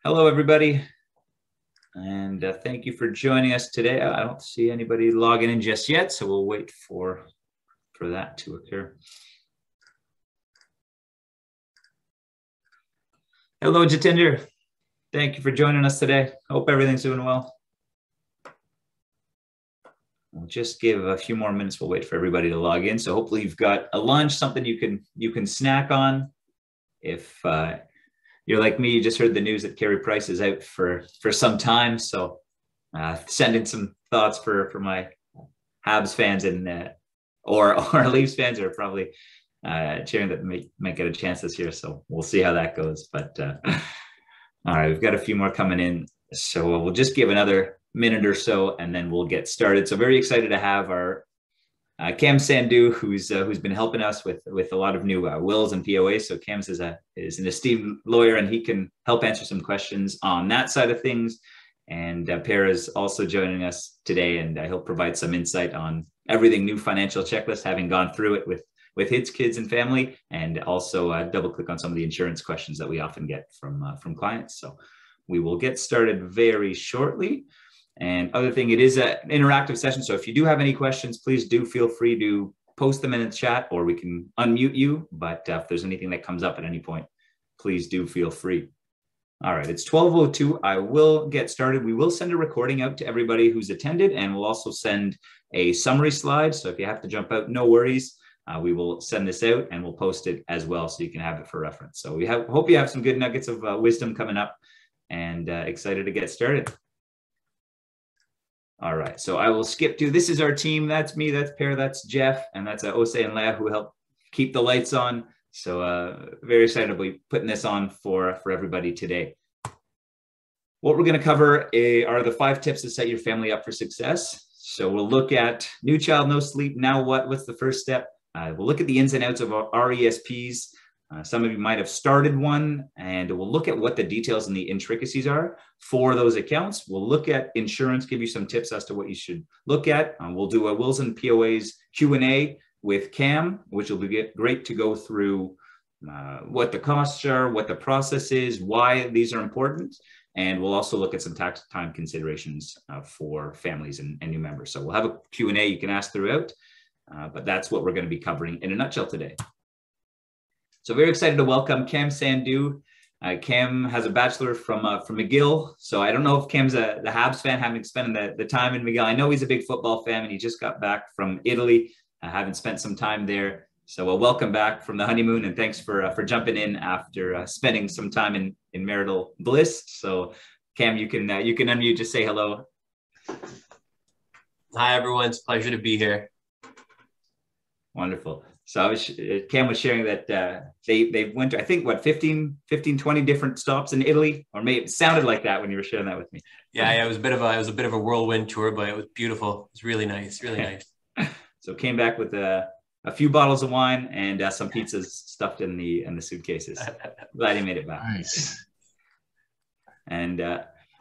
Hello, everybody, and thank you for joining us today. I don't see anybody logging in just yet, so we'll wait for that to occur. Hello, Jatinder. Thank you for joining us today. Hope everything's doing well. We'll just give a few more minutes. We'll wait for everybody to log in. So hopefully you've got a lunch, something you can snack on. If you're like me, you just heard the news that Carey Price is out for some time. So sending some thoughts for my Habs fans and or Leafs fans are probably cheering that might get a chance this year. So we'll see how that goes. But all right, we've got a few more coming in. So we'll just give another minute or so and then we'll get started. So very excited to have our Kam Sandhu, who's been helping us with a lot of new wills and POAs. So Kam is an esteemed lawyer, and he can help answer some questions on that side of things. And Per is also joining us today, and he'll provide some insight on everything new financial checklist, having gone through it with his kids and family, and also double click on some of the insurance questions that we often get from clients. So we will get started very shortly. And other thing, it is an interactive session. So if you do have any questions, please do feel free to post them in the chat, or we can unmute you. But if there's anything that comes up at any point, please do feel free. All right, it's 12:02. I will get started. We will send a recording out to everybody who's attended, and we'll also send a summary slide. So if you have to jump out, no worries. We will send this out and we'll post it as well, so you can have it for reference. So hope you have some good nuggets of wisdom coming up, and excited to get started. All right, so I will skip to, this is our team. That's me, that's Per, that's Jeff, and that's Osei and Leah, who help keep the lights on. So very excited to be putting this on for everybody today. What we're going to cover are the 5 tips to set your family up for success. So we'll look at new child, no sleep. Now what's the first step? We'll look at the ins and outs of our RESPs. Some of you might have started one, and we'll look at what the details and the intricacies are for those accounts. We'll look at insurance, give you some tips as to what you should look at. We'll do a wills and POAs Q&A with Kam, which will be great to go through what the costs are, what the process is, why these are important. And we'll also look at some tax time considerations for families and new members. So we'll have a Q&A you can ask throughout, but that's what we're going to be covering in a nutshell today. So very excited to welcome Kam Sandhu. Kam has a bachelor from McGill. So I don't know if Kam's the Habs fan, having spent the time in McGill. I know he's a big football fan, and he just got back from Italy, having spent some time there. So welcome back from the honeymoon, and thanks for jumping in after spending some time in marital bliss. So Kam, you can unmute, just say hello. Hi everyone, it's a pleasure to be here. Wonderful. So Kam was sharing that they went to, I think, what, 15, 20 different stops in Italy, or maybe it sounded like that when you were sharing that with me. Yeah, it was a bit of a whirlwind tour, but it was beautiful. It's really nice, really nice. So came back with a few bottles of wine and some pizzas stuffed in the suitcases. Glad he made it back. Nice. And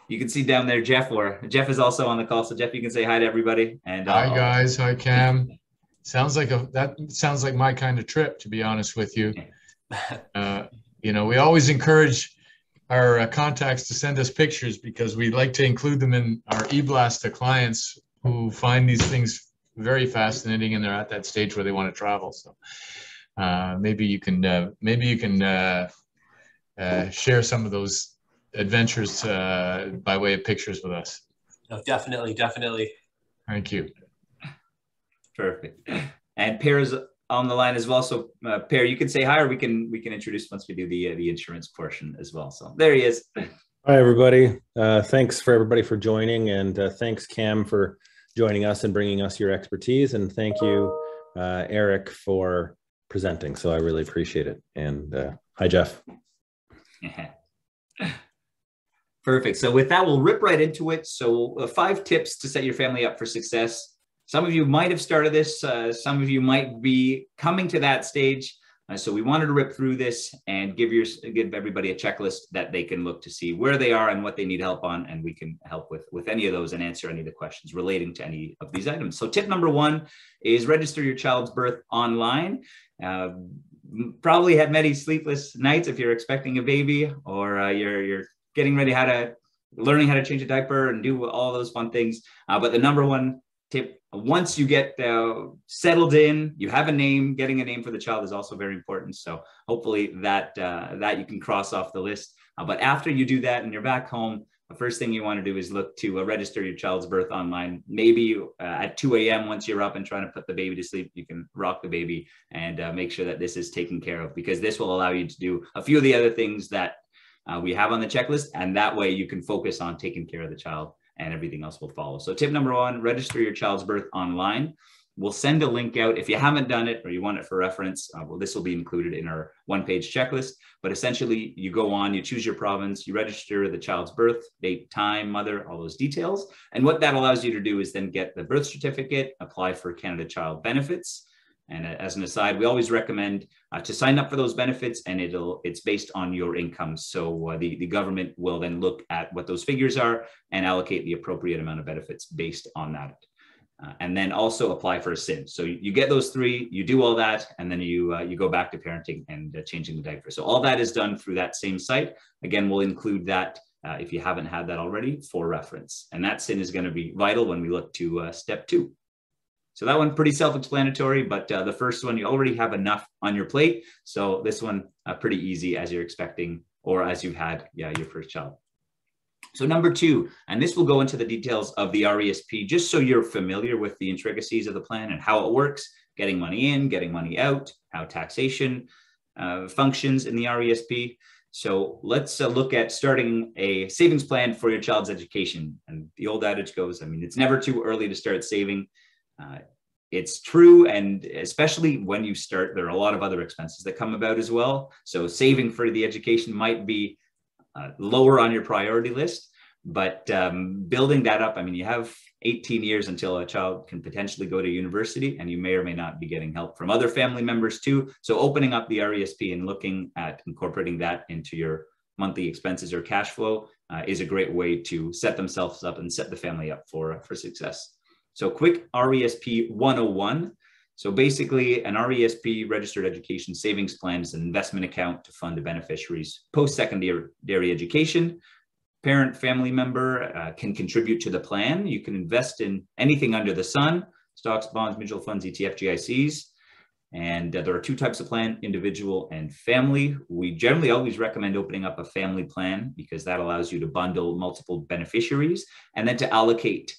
you can see down there Jeff is also on the call. So Jeff, you can say hi to everybody. And hi guys, hi Kam. Sounds like my kind of trip, to be honest with you. You know, we always encourage our contacts to send us pictures because we like to include them in our e-blast to clients who find these things very fascinating, and they're at that stage where they want to travel. So maybe you can share some of those adventures by way of pictures with us. No, definitely. Thank you. Perfect. And Per is on the line as well. So Per, you can say hi, or we can introduce once we do the insurance portion as well. So there he is. Hi everybody. Thanks for everybody for joining, and thanks Kam for joining us and bringing us your expertise, and thank you Erik for presenting. So I really appreciate it. And hi Jeff. Perfect. So with that, we'll rip right into it. So 5 tips to set your family up for success. Some of you might have started this. Some of you might be coming to that stage. So we wanted to rip through this and give everybody a checklist that they can look to see where they are and what they need help on. And we can help with any of those and answer any of the questions relating to any of these items. So tip number 1 is register your child's birth online. Probably had many sleepless nights if you're expecting a baby, or you're getting ready learning how to change a diaper and do all those fun things. But the number one tip, once you get settled in, you have a name, getting a name for the child is also very important. So hopefully that you can cross off the list. But after you do that and you're back home, the first thing you want to do is look to register your child's birth online. Maybe at 2 a.m. once you're up and trying to put the baby to sleep, you can rock the baby and make sure that this is taken care of, because this will allow you to do a few of the other things that we have on the checklist. And that way you can focus on taking care of the child and everything else will follow. So tip number one, register your child's birth online. We'll send a link out. If you haven't done it or you want it for reference, this will be included in our one-page checklist. But essentially, you go on, you choose your province, you register the child's birth, date, time, mother, all those details. And what that allows you to do is then get the birth certificate, apply for Canada Child Benefits. And as an aside, we always recommend to sign up for those benefits, and it's based on your income. So the government will then look at what those figures are and allocate the appropriate amount of benefits based on that. And then also apply for a SIN. So you get those three, you do all that, and then you go back to parenting and changing the diaper. So all that is done through that same site. Again, we'll include that if you haven't had that already for reference. And that SIN is going to be vital when we look to step 2. So that one pretty self-explanatory, but the first one, you already have enough on your plate. So this one pretty easy as you're expecting or as you've had your first child. So number 2, and this will go into the details of the RESP, just so you're familiar with the intricacies of the plan and how it works, getting money in, getting money out, how taxation functions in the RESP. So let's look at starting a savings plan for your child's education. And the old adage goes, I mean, it's never too early to start saving. It's true, and especially when you start, there are a lot of other expenses that come about as well. So saving for the education might be lower on your priority list, but building that up, I mean, you have 18 years until a child can potentially go to university, and you may or may not be getting help from other family members too. So opening up the RESP and looking at incorporating that into your monthly expenses or cash flow is a great way to set themselves up and set the family up for success. So quick RESP 101. So basically, an RESP, Registered Education Savings Plan, is an investment account to fund a beneficiary's post-secondary education. Parent, family member can contribute to the plan. You can invest in anything under the sun: stocks, bonds, mutual funds, ETF, GICs. And there are 2 types of plan, individual and family. We generally always recommend opening up a family plan because that allows you to bundle multiple beneficiaries and then to allocate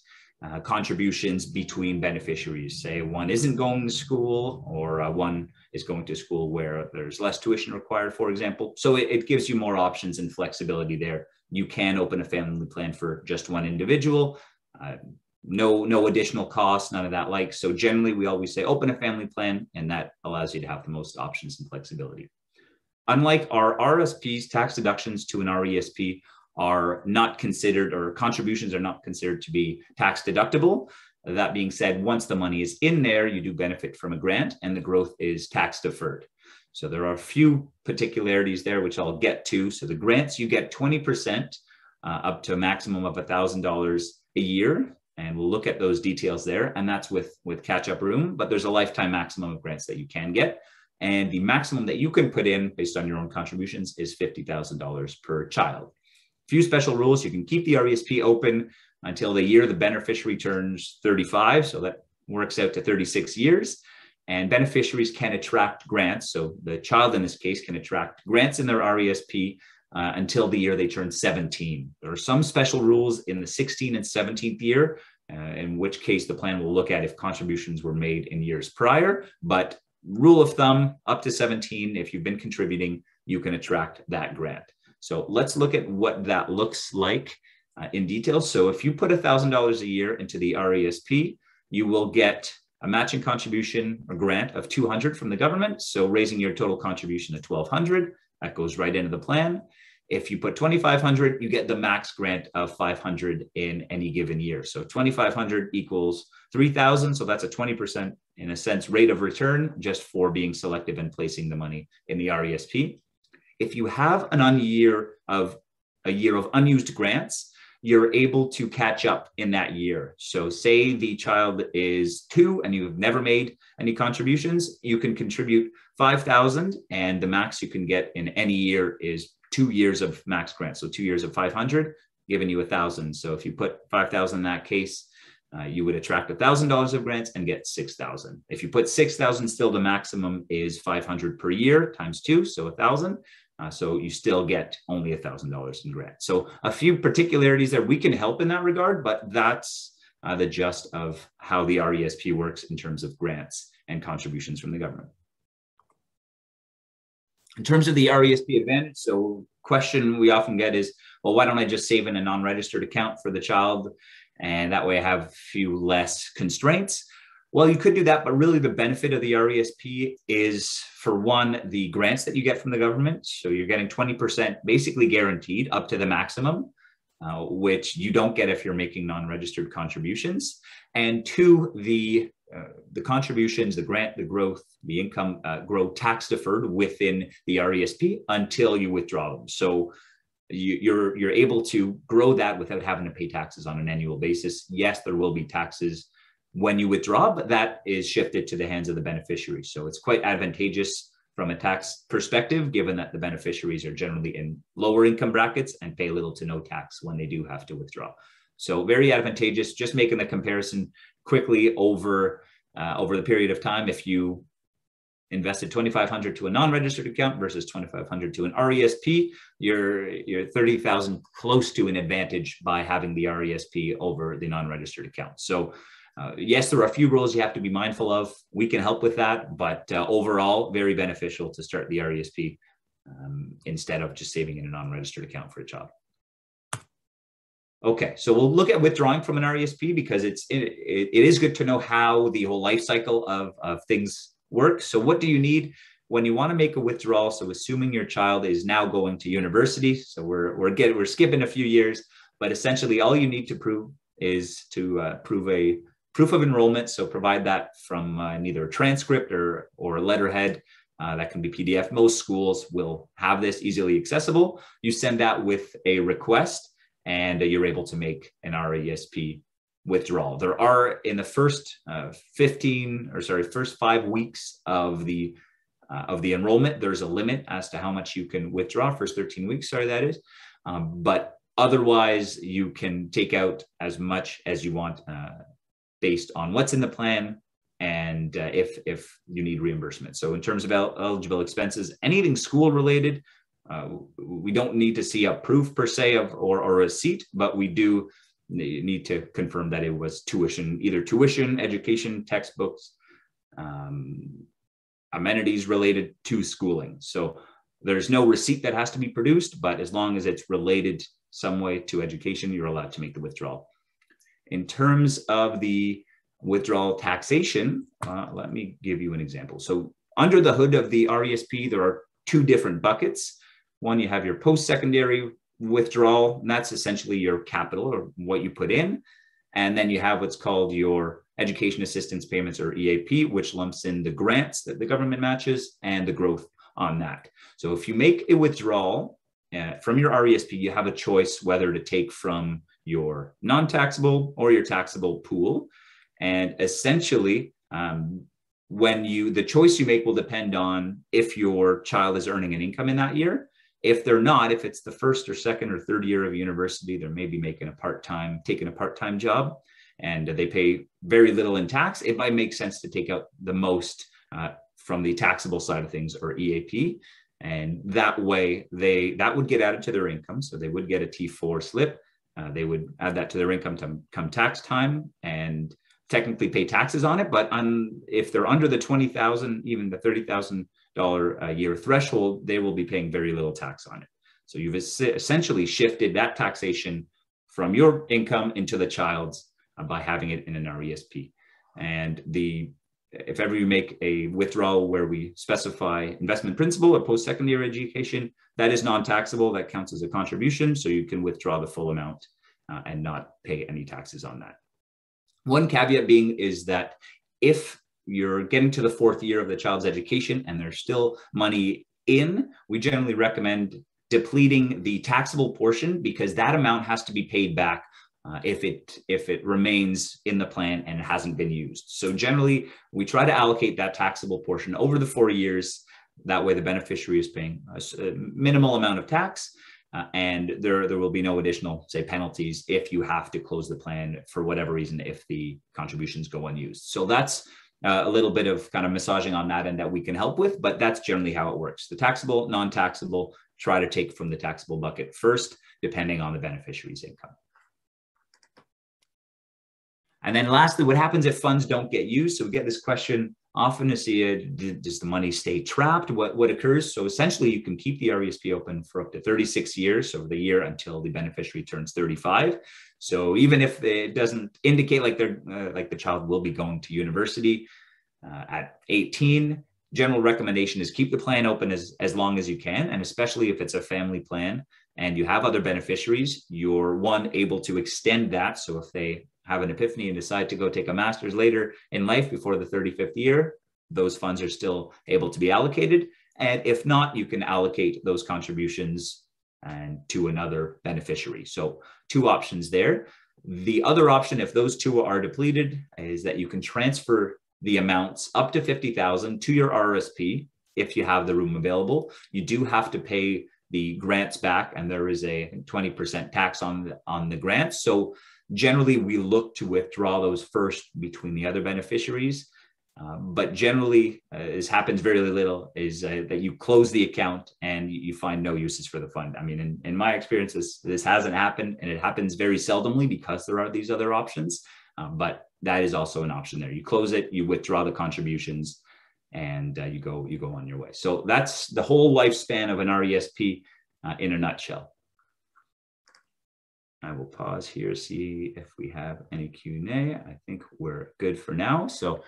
contributions between beneficiaries. Say one isn't going to school, or one is going to school where there's less tuition required, for example. So it gives you more options and flexibility there. You can open a family plan for just one individual. No additional costs, none of that. So generally we always say open a family plan, and that allows you to have the most options and flexibility. Unlike our RSPs, tax deductions to an RESP are not considered, or contributions are not considered to be tax deductible. That being said, once the money is in there, you do benefit from a grant, and the growth is tax deferred. So there are a few particularities there, which I'll get to. So the grants, you get 20% up to a maximum of $1,000 a year. And we'll look at those details there. And that's with catch-up room, but there's a lifetime maximum of grants that you can get. And the maximum that you can put in based on your own contributions is $50,000 per child. Few special rules: you can keep the RESP open until the year the beneficiary turns 35. So that works out to 36 years. And beneficiaries can attract grants. So the child in this case can attract grants in their RESP until the year they turn 17. There are some special rules in the 16th and 17th year, in which case the plan will look at if contributions were made in years prior. But rule of thumb, up to 17, if you've been contributing, you can attract that grant. So let's look at what that looks like in detail. So if you put $1,000 a year into the RESP, you will get a matching contribution or grant of $200 from the government. So raising your total contribution to $1,200, that goes right into the plan. If you put $2,500, you get the max grant of $500 in any given year. So $2,500 equals $3,000. So that's a 20%, in a sense, rate of return just for being selective and placing the money in the RESP. If you have a year of unused grants, you're able to catch up in that year. So say the child is 2 and you've never made any contributions, you can contribute $5,000, and the max you can get in any year is 2 years of max grant. So 2 years of 500, giving you 1,000. So if you put 5,000 in that case, you would attract $1,000 of grants and get 6,000. If you put 6,000, still the maximum is 500 per year times 2, so 1,000. So you still get only $1,000 in grant. So a few particularities there. We can help in that regard, but that's the gist of how the RESP works in terms of grants and contributions from the government. In terms of the RESP advantage, so question we often get is, well, why don't I just save in a non-registered account for the child? And that way I have a few less constraints. Well, you could do that, but really the benefit of the RESP is, for one, the grants that you get from the government. So you're getting 20% basically guaranteed up to the maximum, which you don't get if you're making non-registered contributions. And two, the contributions, the grant, the growth, the income grow tax deferred within the RESP until you withdraw them. So you're able to grow that without having to pay taxes on an annual basis. Yes, there will be taxes when you withdraw, but that is shifted to the hands of the beneficiary. So it's quite advantageous from a tax perspective, given that the beneficiaries are generally in lower income brackets and pay little to no tax when they do have to withdraw. So very advantageous. Just making the comparison quickly over the period of time, if you invested $2,500 to a non-registered account versus $2,500 to an RESP, you're 30,000 close to an advantage by having the RESP over the non-registered account. So yes, there are a few rules you have to be mindful of. We can help with that, but overall, very beneficial to start the RESP instead of just saving in a non-registered account for a child. Okay, so we'll look at withdrawing from an RESP because it is good to know how the whole life cycle of things work. So what do you need when you want to make a withdrawal? So assuming your child is now going to university, so we're skipping a few years, but essentially all you need to prove is to prove a proof of enrollment. So provide that from either a transcript or a letterhead. That can be PDF. Most schools will have this easily accessible. You send that with a request and you're able to make an RESP withdrawal. There are, in the first 5 weeks of the enrollment, there's a limit as to how much you can withdraw. First 13 weeks, that is. But otherwise, you can take out as much as you want based on what's in the plan and if you need reimbursement. So in terms of eligible expenses, anything school related, we don't need to see a proof per se or a receipt, but we do need to confirm that it was tuition, either tuition, education, textbooks, amenities related to schooling. So there's no receipt that has to be produced, but as long as it's related some way to education, you're allowed to make the withdrawal. In terms of the withdrawal taxation, let me give you an example. So under the hood of the RESP, there are two different buckets. One, you have your post-secondary withdrawal, and that's essentially your capital or what you put in. And then you have what's called your education assistance payments, or EAP, which lumps in the grants that the government matches and the growth on that. So if you make a withdrawal from your RESP, you have a choice whether to take from your non-taxable or your taxable pool. And essentially, the choice you make will depend on if your child is earning an income in that year. If they're not, if it's the first or second or third year of university, they're maybe taking a part-time job and they pay very little in tax, it might make sense to take out the most from the taxable side of things, or EAP. And that way that would get added to their income. So they would get a T4 slip. They would add that to their income come tax time and technically pay taxes on it. But if they're under the $20,000, even the $30,000 a year threshold, they will be paying very little tax on it. So you've essentially shifted that taxation from your income into the child's by having it in an RESP. And if ever you make a withdrawal where we specify investment principal or post-secondary education, that is non-taxable. That counts as a contribution. So you can withdraw the full amount and not pay any taxes on that. One caveat being is that if you're getting to the 4th year of the child's education and there's still money in, we generally recommend depleting the taxable portion, because that amount has to be paid back if it remains in the plan and hasn't been used. So generally, we try to allocate that taxable portion over the 4 years That way the beneficiary is paying a minimal amount of tax, and there will be no additional, say, penalties if you have to close the plan for whatever reason, if the contributions go unused. So that's a little bit of kind of massaging on that end that we can help with, but that's generally how it works. The taxable, non-taxable, try to take from the taxable bucket first, depending on the beneficiary's income. And then lastly, what happens if funds don't get used? So we get this question often to see, does the money stay trapped? What occurs? So essentially you can keep the RESP open for up to 36 years, so the year until the beneficiary turns 35. So even if it doesn't indicate like the child will be going to university at 18, general recommendation is keep the plan open as long as you can. And especially if it's a family plan and you have other beneficiaries, you're able to extend that. So if they have an epiphany and decide to go take a master's later in life before the 35th year, those funds are still able to be allocated. And if not, you can allocate those contributions to another beneficiary. So 2 options there. The other option, if those 2 are depleted, is that you can transfer the amounts up to $50,000 to your RRSP if you have the room available. You do have to pay the grants back, and there is a 20% tax on the grants. So generally, we look to withdraw those first between the other beneficiaries. But generally, this happens very little, is that you close the account and you find no uses for the fund. I mean, in my experience, this hasn't happened, and it happens very seldomly because there are these other options. But that is also an option there. You close it, you withdraw the contributions, and you go on your way. So that's the whole lifespan of an RESP in a nutshell. I will pause here, see if we have any Q&A. I think we're good for now. So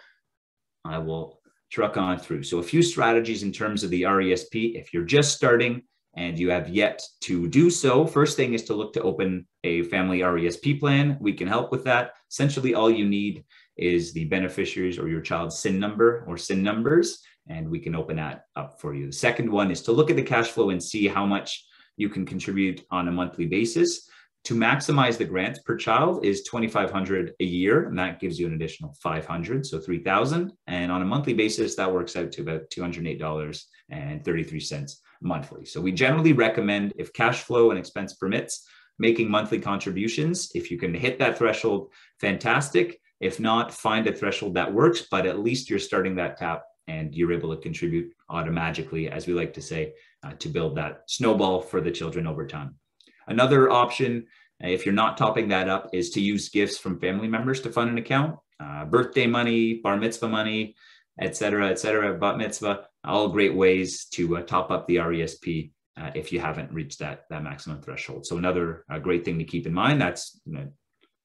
I will truck on through. So a few strategies in terms of the RESP. If you're just starting and you have yet to do so, first thing is to look to open a family RESP plan. We can help with that. Essentially, all you need is the beneficiaries or your child's SIN number or SIN numbers, and we can open that up for you. The second one is to look at the cash flow and see how much you can contribute on a monthly basis. To maximize the grants per child is $2,500 a year, and that gives you an additional $500, so $3,000. And on a monthly basis, that works out to about $208.33 monthly. So we generally recommend, if cash flow and expense permits, making monthly contributions. If you can hit that threshold, fantastic. If not, find a threshold that works, but at least you're starting that tap and you're able to contribute automatically, as we like to say, to build that snowball for the children over time. Another option, if you're not topping that up, is to use gifts from family members to fund an account. Birthday money, bar mitzvah money, et cetera, bat mitzvah, all great ways to top up the RESP if you haven't reached that maximum threshold. So another great thing to keep in mind, that's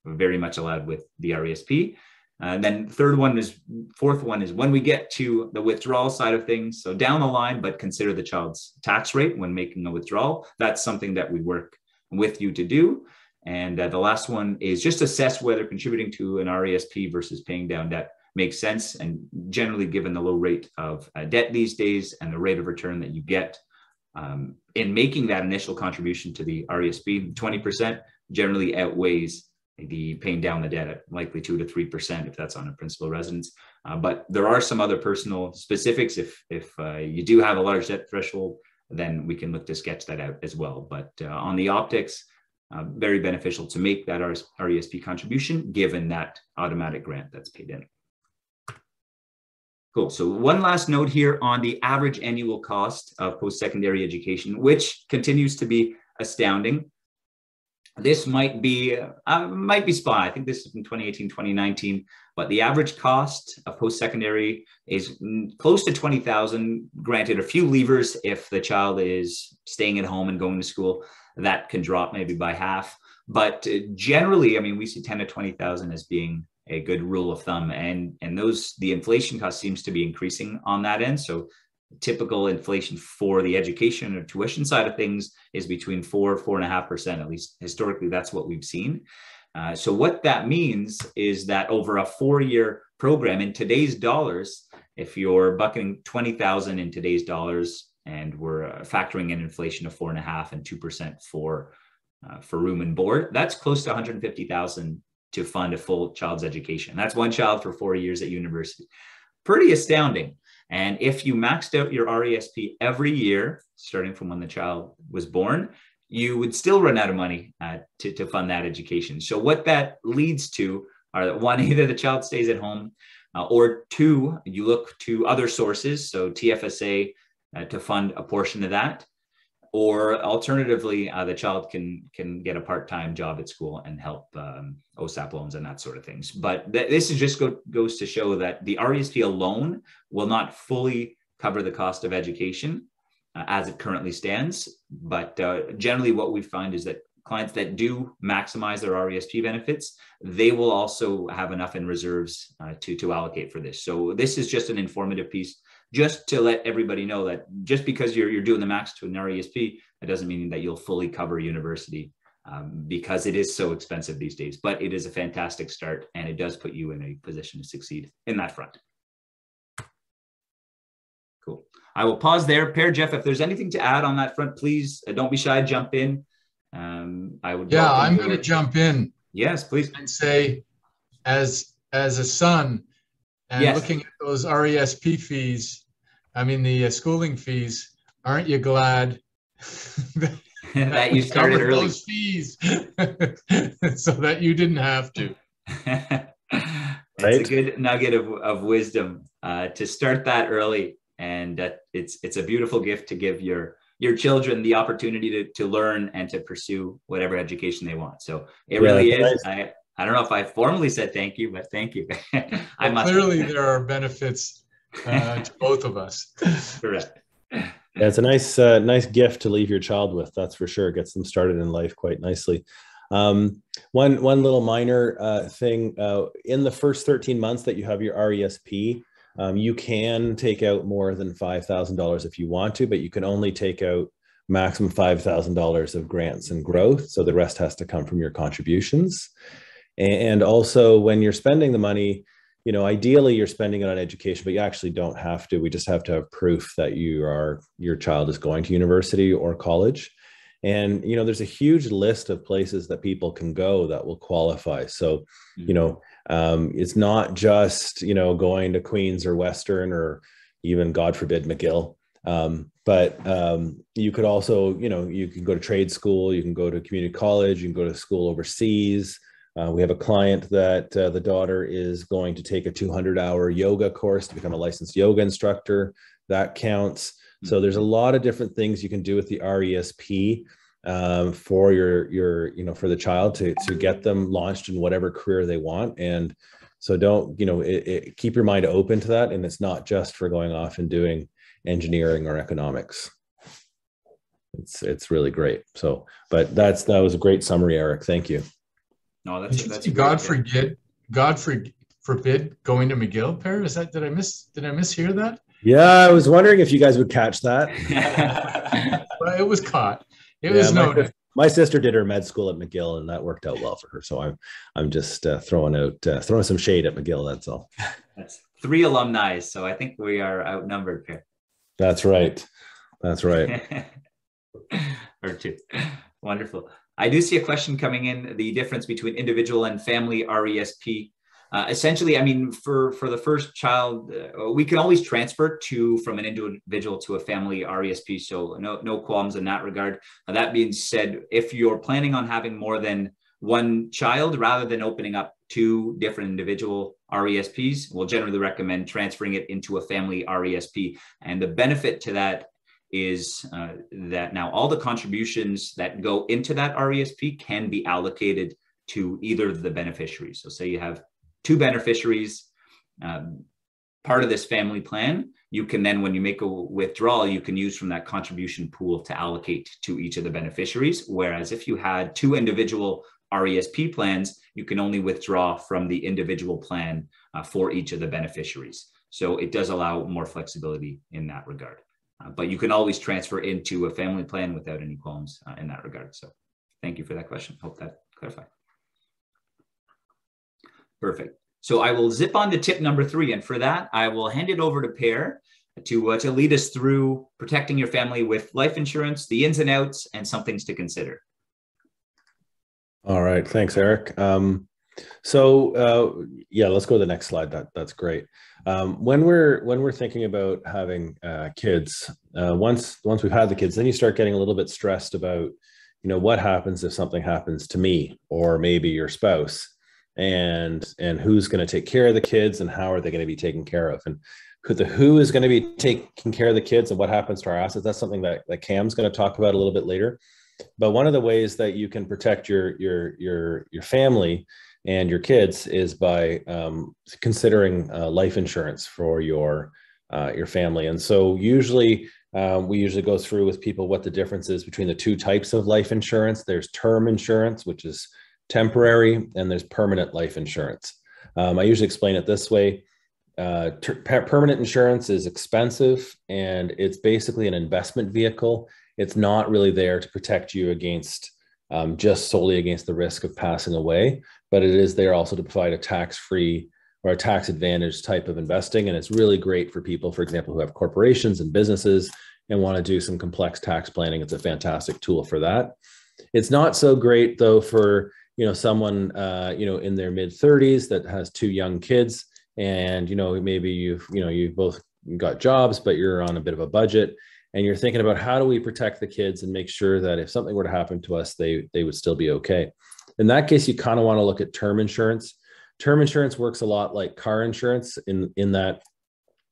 very much allowed with the RESP. And then fourth one is when we get to the withdrawal side of things. So down the line, but consider the child's tax rate when making a withdrawal. That's something that we work with you to do. And the last one is just assess whether contributing to an RESP versus paying down debt makes sense. And generally, given the low rate of debt these days and the rate of return that you get in making that initial contribution to the RESP, 20% generally outweighs the paying down the debt at likely 2 to 3% if that's on a principal residence. But there are some other personal specifics. If you do have a large debt threshold, then we can look to sketch that out as well. But on the optics, very beneficial to make that RESP contribution given that automatic grant that's paid in. Cool. So one last note here on the average annual cost of post-secondary education, which continues to be astounding. This might be spot. I think this is from 2018, 2019, but the average cost of post-secondary is close to $20,000. Granted, a few levers if the child is staying at home and going to school, that can drop maybe by half. But generally, I mean, we see 10 to 20,000 as being a good rule of thumb, and the inflation cost seems to be increasing on that end. So typical inflation for the education or tuition side of things is between 4.5%, at least historically, that's what we've seen. So what that means is that over a 4-year program in today's dollars, if you're bucketing 20,000 in today's dollars, and we're factoring in inflation of 4.5% and 2% for room and board, that's close to 150,000 to fund a full child's education. That's one child for 4 years at university. Pretty astounding. And if you maxed out your RESP every year, starting from when the child was born, you would still run out of money to fund that education. So what that leads to are that one, either the child stays at home, or two, you look to other sources, so TFSA to fund a portion of that, or alternatively, the child can get a part-time job at school and help OSAP loans and that sort of things. But this is just goes to show that the RESP alone will not fully cover the cost of education as it currently stands. But generally what we find is that clients that do maximize their RESP benefits, they will also have enough in reserves to allocate for this. So this is just an informative piece, just to let everybody know that just because you're doing the max to an RESP, it doesn't mean that you'll fully cover university because it is so expensive these days. But it is a fantastic start, and it does put you in a position to succeed in that front. Cool. I will pause there. Per, Jeff, if there's anything to add on that front, please don't be shy, jump in. I would. Yeah, I'm going to jump in. Yes, please. And say, as a son, and yes, looking at those RESP fees, I mean the schooling fees, aren't you glad that you started early? Those fees, so that you didn't have to. It's a good nugget of wisdom to start that early, and it's a beautiful gift to give your children the opportunity to learn and to pursue whatever education they want. So it really is. Nice. I don't know if I formally said thank you, but thank you. Clearly there are benefits to both of us. Correct. Yeah, it's a nice gift to leave your child with. That's for sure. It gets them started in life quite nicely. One little minor thing, in the first 13 months that you have your RESP, you can take out more than $5,000 if you want to, but you can only take out maximum $5,000 of grants and growth. So the rest has to come from your contributions. And also when you're spending the money, ideally you're spending it on education, but you actually don't have to. We just have to have proof that your child is going to university or college. And, there's a huge list of places that people can go that will qualify. So, it's not just, going to Queen's or Western or even, God forbid, McGill. But you could also, you can go to trade school, you can go to community college, you can go to school overseas. We have a client that the daughter is going to take a 200-hour yoga course to become a licensed yoga instructor. That counts. So there's a lot of different things you can do with the RESP for for the child to get them launched in whatever career they want. And so don't, keep your mind open to that. And it's not just for going off and doing engineering or economics. It's really great. So, but that was a great summary, Eric. Thank you. No, that's God forbid going to McGill, Per. Is that, did I mishear that? Yeah, I was wondering if you guys would catch that. Well, it was caught. It was noted. My sister did her med school at McGill, and that worked out well for her. So I'm just throwing some shade at McGill. That's all. That's 3 alumni, so I think we are outnumbered, Per. That's right. That's right. Or 2. Wonderful. I do see a question coming in, the difference between individual and family RESP. Essentially, I mean, for the first child, we can always transfer from an individual to a family RESP. So no qualms in that regard. That being said, if you're planning on having more than one child, rather than opening up 2 different individual RESPs, we'll generally recommend transferring it into a family RESP. And the benefit to that is that now all the contributions that go into that RESP can be allocated to either of the beneficiaries. So say you have 2 beneficiaries, part of this family plan, you can then, when you make a withdrawal, you can use from that contribution pool to allocate to each of the beneficiaries. Whereas if you had 2 individual RESP plans, you can only withdraw from the individual plan for each of the beneficiaries. So it does allow more flexibility in that regard. But you can always transfer into a family plan without any qualms in that regard. So thank you for that question. Hope that clarified. Perfect. So I will zip on to tip number 3. And for that, I will hand it over to Per to lead us through protecting your family with life insurance, the ins and outs, and some things to consider. All right. Thanks, Eric. So yeah, let's go to the next slide. That's great. When we're thinking about having kids, once we've had the kids, then you start getting a little bit stressed about, what happens if something happens to me or maybe your spouse, and who's going to take care of the kids and how are they going to be taken care of, and who is going to be taking care of the kids and what happens to our assets. That's something that Kam's going to talk about a little bit later. But one of the ways that you can protect your family and your kids is by considering life insurance for your family. And so usually we usually go through with people what the difference is between the two types of life insurance. There's term insurance, which is temporary, and there's permanent life insurance. I usually explain it this way. Permanent insurance is expensive, and it's basically an investment vehicle. It's not really there to protect you against just solely against the risk of passing away, but it is there also to provide a tax-free or a tax advantage type of investing. And it's really great for people, for example, who have corporations and businesses and want to do some complex tax planning. It's a fantastic tool for that. It's not so great though for, someone, in their mid 30s that has two young kids, and, maybe you've both got jobs, but you're on a bit of a budget, and you're thinking about how do we protect the kids and make sure that if something were to happen to us, they would still be okay. In that case, you kind of want to look at term insurance. Term insurance works a lot like car insurance in that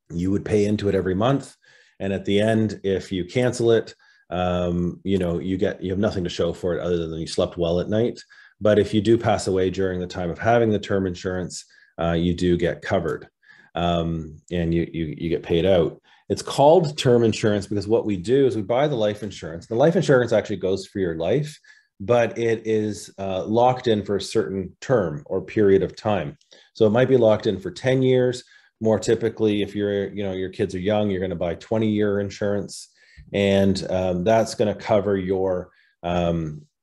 you would pay into it every month. And at the end, if you cancel it, you have nothing to show for it other than you slept well at night. But if you do pass away during the time of having the term insurance, you do get covered, and you get paid out. It's called term insurance because what we do is we buy the life insurance. The life insurance actually goes for your life, but it is locked in for a certain term or period of time. So it might be locked in for 10 years. More typically, if your kids are young, you're going to buy 20-year insurance, and that's going to cover your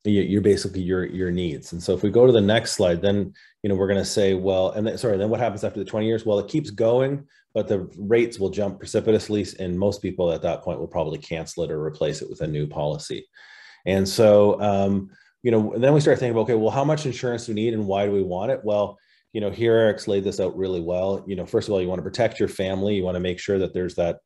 basically your needs. And so if we go to the next slide, then we're going to say, well, then what happens after the 20 years? Well, it keeps going, but the rates will jump precipitously, and most people at that point will probably cancel it or replace it with a new policy. And so then we start thinking about, okay, well, how much insurance do we need and why do we want it? Well, here Erik's laid this out really well. First of all, you want to protect your family. You want to make sure that there's that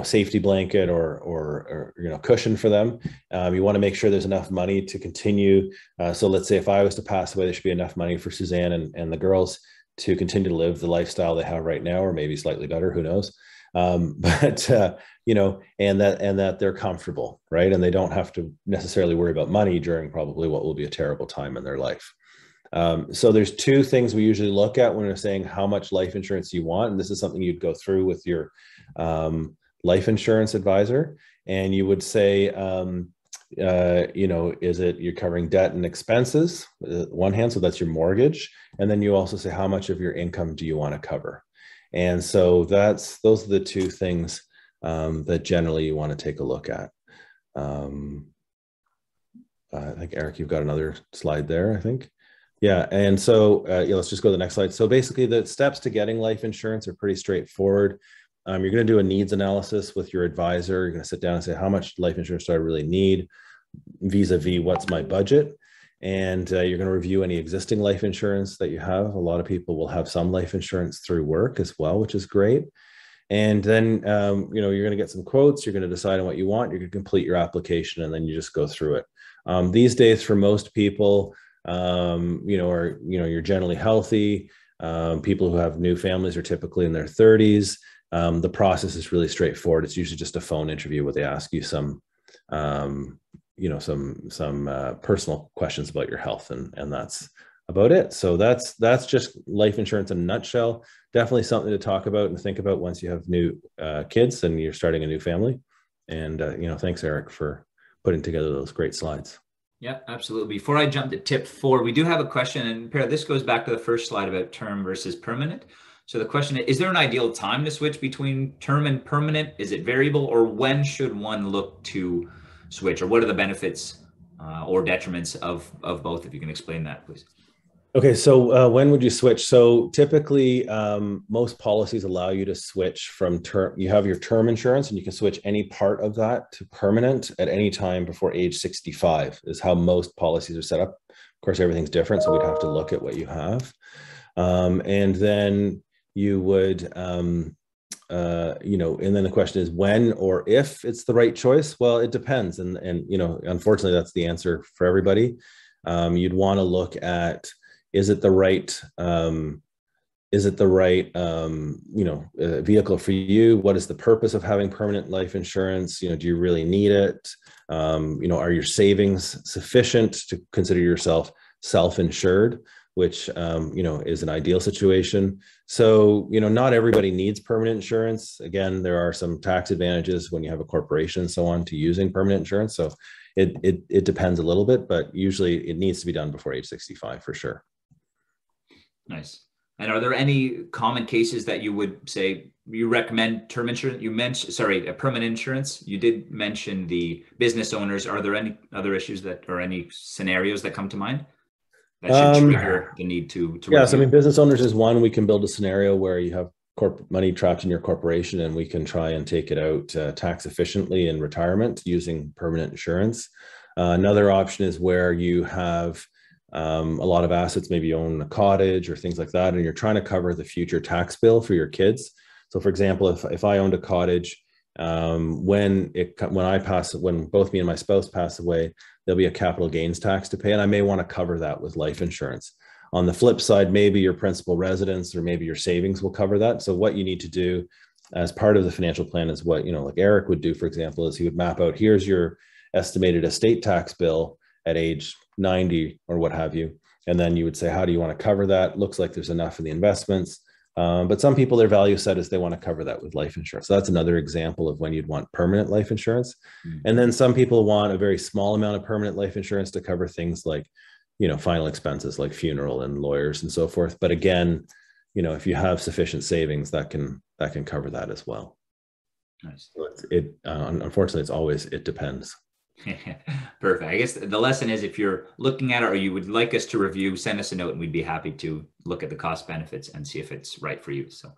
safety blanket or cushion for them. You want to make sure there's enough money to continue. So let's say if I was to pass away, there should be enough money for Suzanne and the girls to continue to live the lifestyle they have right now, or maybe slightly better, who knows? And that they're comfortable, right? And they don't have to necessarily worry about money during probably what will be a terrible time in their life. So there's two things we usually look at when we're saying how much life insurance you want. And this is something you'd go through with your life insurance advisor. And you would say, is it you're covering debt and expenses, one hand, so that's your mortgage. And then you also say, how much of your income do you want to cover? And so those are the two things that generally you want to take a look at. I think, Erik, you've got another slide there, I think. Yeah. And so let's just go to the next slide. So basically the steps to getting life insurance are pretty straightforward. You're going to do a needs analysis with your advisor. You're going to sit down and say, how much life insurance do I really need vis-a-vis what's my budget? And you're going to review any existing life insurance that you have. A lot of people will have some life insurance through work as well, which is great. And then, you're going to get some quotes. You're going to decide on what you want. You're going to complete your application, and then you just go through it. These days, for most people, you're generally healthy. People who have new families are typically in their 30s. The process is really straightforward. It's usually just a phone interview where they ask you some personal questions about your health, and that's about it. So that's just life insurance in a nutshell. Definitely something to talk about and think about once you have new kids and you're starting a new family. And thanks, Erik, for putting together those great slides. Yeah, absolutely. Before I jump to tip 4, we do have a question, and this goes back to the first slide about term versus permanent. So the question is there an ideal time to switch between term and permanent? Is it variable, or when should one look to switch, or what are the benefits or detriments of both? If you can explain that, please. Okay, so when would you switch? So typically, most policies allow you to switch from term. You have your term insurance, and you can switch any part of that to permanent at any time before age 65. Is how most policies are set up. Of course, everything's different, so we'd have to look at what you have, and then you would, and then the question is when or if it's the right choice. Well, it depends, and unfortunately, that's the answer for everybody. You'd want to look at, is it the right vehicle for you? What is the purpose of having permanent life insurance? Do you really need it? Are your savings sufficient to consider yourself self-insured, which is an ideal situation. So not everybody needs permanent insurance. Again, there are some tax advantages when you have a corporation and so on to using permanent insurance. So it depends a little bit, but usually it needs to be done before age 65 for sure. Nice. And are there any common cases that you would say you recommend term insurance? You mentioned, permanent insurance. You did mention the business owners. Are there any other issues or any scenarios that come to mind that should trigger the need to Yes, review? Business owners is one. We can build a scenario where you have money trapped in your corporation, and we can try and take it out tax efficiently in retirement using permanent insurance. Another option is where you have a lot of assets, maybe you own a cottage or things like that, and you're trying to cover the future tax bill for your kids. So for example, if I owned a cottage, when both me and my spouse pass away, there'll be a capital gains tax to pay, and I may want to cover that with life insurance. On the flip side, maybe your principal residence or maybe your savings will cover that. So what you need to do as part of the financial plan is what, like Erik would do, for example, is he would map out, here's your estimated estate tax bill at age 90 or what have you. And then you would say, how do you want to cover that? Looks like there's enough in the investments. But some people, their value set is they want to cover that with life insurance. So that's another example of when you'd want permanent life insurance. Mm-hmm. And then some people want a very small amount of permanent life insurance to cover things like, final expenses like funeral and lawyers and so forth. But again, if you have sufficient savings, that can cover that as well. Nice. So unfortunately, it depends. Perfect. I guess the lesson is, if you're looking at it or you would like us to review, send us a note and we'd be happy to look at the cost benefits and see if it's right for you. So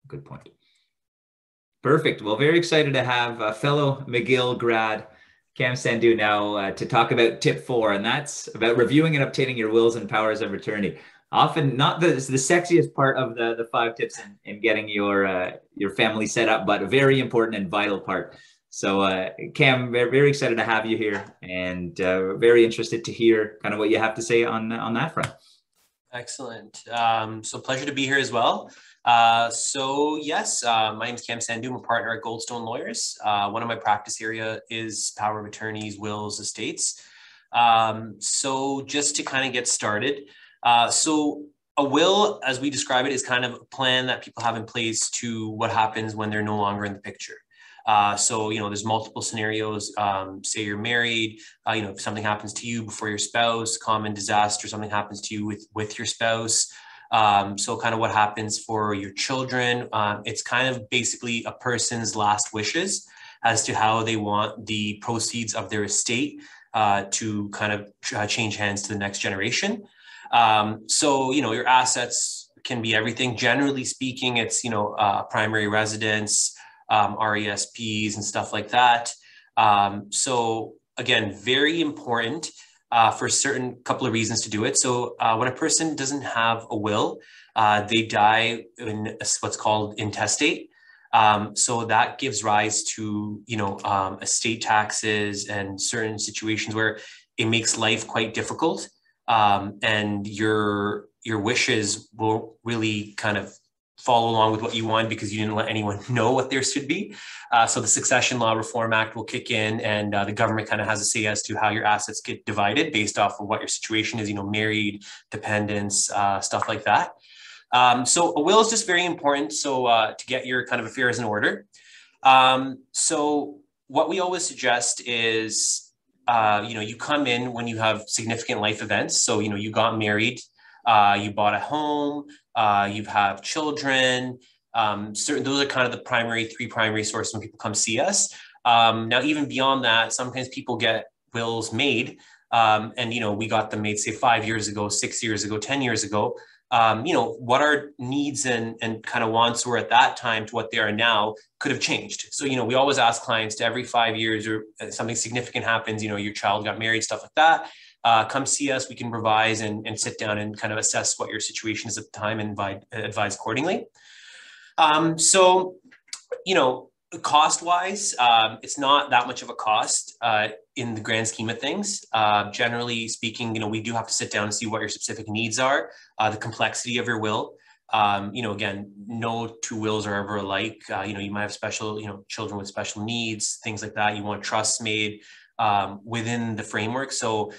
good point. Perfect. Well, very excited to have a fellow McGill grad, Kam Sandhu, now to talk about tip 4, and that's about reviewing and obtaining your wills and powers of attorney. Often not the sexiest part of the 5 tips in getting your family set up, but a very important and vital part. So Kam, very excited to have you here, and very interested to hear kind of what you have to say on that front. Excellent. So pleasure to be here as well. So yes, my name is Kam Sandhu. I'm a partner at Goldstone Lawyers. One of my practice area is power of attorneys, wills, estates. So just to kind of get started, so a will, as we describe it, is kind of a plan that people have in place to what happens when they're no longer in the picture. So, there's multiple scenarios. Say you're married, if something happens to you before your spouse, common disaster, something happens to you with your spouse. So kind of what happens for your children. It's kind of basically a person's last wishes as to how they want the proceeds of their estate to kind of change hands to the next generation. So, your assets can be everything. Generally speaking, it's, primary residence, RESPs and stuff like that. So again, very important for a certain couple of reasons to do it. So when a person doesn't have a will, they die in what's called intestate. So that gives rise to, estate taxes and certain situations where it makes life quite difficult. And your wishes will really kind of follow along with what you want because you didn't let anyone know what there should be. So the Succession Law Reform Act will kick in, and the government kind of has a say as to how your assets get divided based off of what your situation is, married, dependents, stuff like that. So a will is just very important. So to get your kind of affairs in order. So what we always suggest is, you come in when you have significant life events. So, you got married, you bought a home, you have children, those are kind of the 3 primary sources when people come see us. Now, even beyond that, sometimes people get wills made and, you know, we got them made, say, 5 years ago, 6 years ago, 10 years ago, you know, what our needs and kind of wants were at that time to what they are now could have changed. So, you know, we always ask clients to every 5 years or something significant happens, you know, your child got married, stuff like that, come see us. We can revise and sit down and kind of assess what your situation is at the time and advise accordingly. So, you know, cost-wise, it's not that much of a cost in the grand scheme of things. Generally speaking, you know, we do have to sit down and see what your specific needs are, the complexity of your will. You know, again, no two wills are ever alike. You know, you might have special, you know, children with special needs, things like that. You want trusts made within the framework. So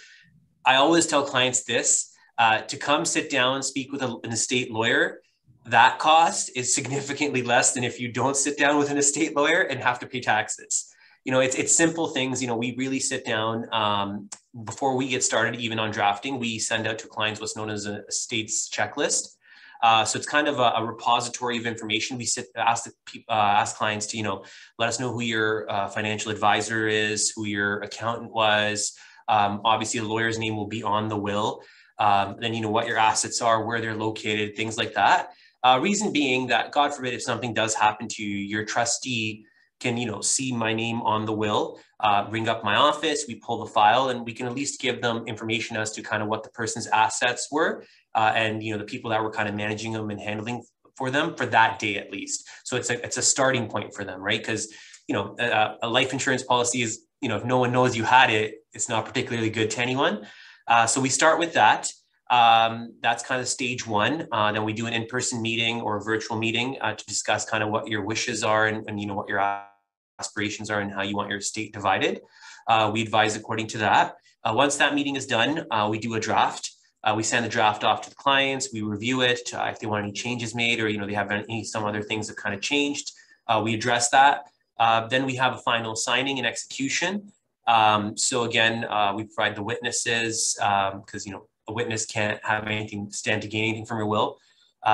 I always tell clients this, to come sit down and speak with an estate lawyer, that cost is significantly less than if you don't sit down with an estate lawyer and have to pay taxes. You know, it's simple things. You know, we really sit down before we get started, even on drafting, we send out to clients what's known as a estates checklist. So it's kind of a repository of information. We ask clients to, you know, let us know who your financial advisor is, who your accountant was. Obviously, a lawyer's name will be on the will. Then, you know, what your assets are, where they're located, things like that. Reason being that, God forbid, if something does happen to you, your trustee can, you know, see my name on the will, ring up my office, we pull the file, and we can at least give them information as to kind of what the person's assets were, and, you know, the people that were kind of managing them and handling for them for that day at least. So it's a starting point for them, right? Because, you know, a life insurance policy is, you know, if no one knows you had it, it's not particularly good to anyone. So we start with that. That's kind of stage one. Then we do an in-person meeting or a virtual meeting to discuss kind of what your wishes are and you know, what your aspirations are and how you want your estate divided. We advise according to that. Once that meeting is done, we do a draft. We send the draft off to the clients. We review it. If they want any changes made, or, you know, they have some other things that kind of changed, we address that. Then we have a final signing and execution. So again, we provide the witnesses because, you know, a witness can't have anything, stand to gain anything from your will.